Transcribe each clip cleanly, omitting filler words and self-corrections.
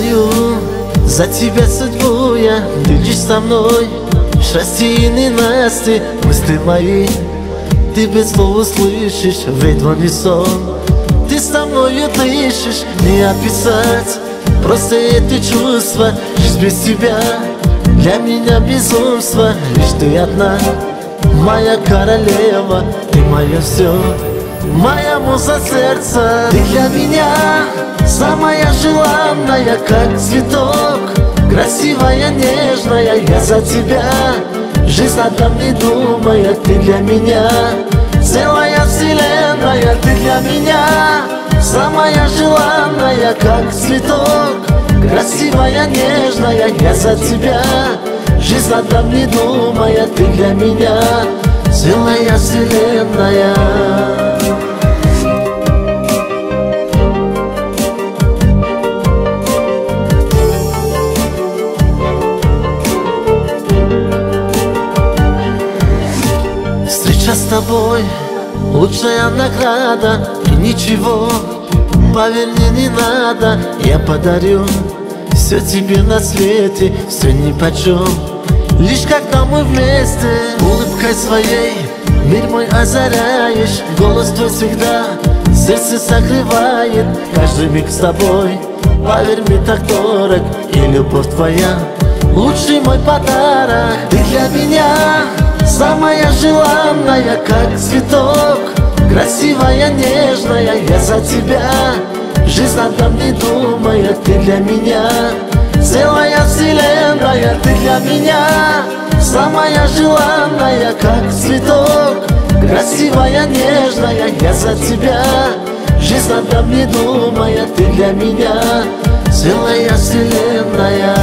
подарю за тебя судьбу я. Ты лишь со мной, счастье и ненастье, мысли мои ты без слов услышишь, ведь в унисон ты со мною дышишь. Не описать просто это чувство, жизнь без тебя для меня безумство. Лишь ты одна, моя королева, ты мое все, моя муза сердца. Ты для меня самая желанная, как цветок, красивая, нежная. Я за тебя жизнь отдам, не думая. Ты для меня целая вселенная. Ты для меня самая желанная, как цветок, красивая, нежная. Я за тебя жизнь отдам, не думая. Ты для меня целая вселенная. Встреча с тобой лучшая награда, и ничего, поверь мне, не надо. Я подарю все тебе на свете, все нипочем, лишь когда мы вместе. Улыбкой своей мир мой озаряешь, голос твой всегда сердце согревает. Каждый миг с тобой, поверь мне, так дорог, и любовь твоя лучший мой подарок. Ты для меня самая желанная, как цветок, красивая, нежная. Я за тебя жизнь отдам, не думая. Ты для меня целая вселенная. Ты для меня самая желанная, как цветок, красивая, нежная. Я за тебя жизнь отдам, не думая. Ты для меня целая вселенная.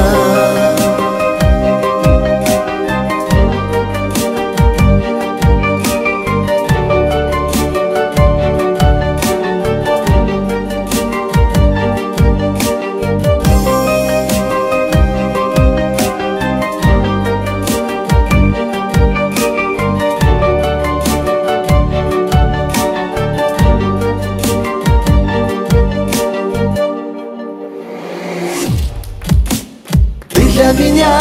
Для меня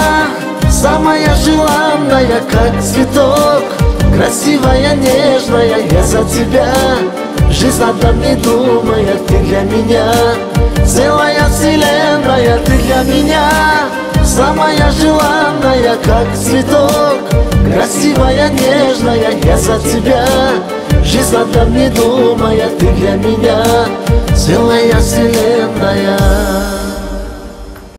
самая желанная, как цветок, красивая, нежная. Я за тебя жизнь отдам, не думая. Ты для меня целая вселенная. Ты для меня самая желанная, как цветок, красивая, нежная. Я за тебя жизнь отдам, не думая. Ты для меня целая вселенная.